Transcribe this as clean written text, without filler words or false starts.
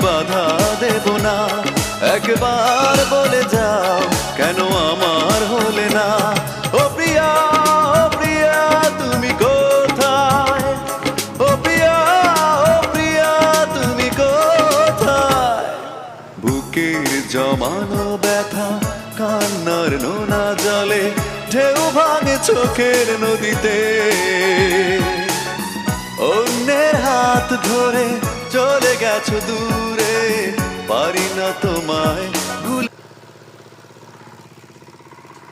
বাধা দেব না। একবার বলে যাও কেন আমার হলে না। ও প্রিয়া, ও প্রিয়া তুমি কোথায়? ও প্রিয়া, ও প্রিয়া তুমি কোথায়? বুকের জমানো ব্যথা কান্নার নোনা জলে ঢেউ ভাঙে চোখের নদীতে। অন্যের হাত ধরে চলে গেছো দূরে, পারি না তোমায়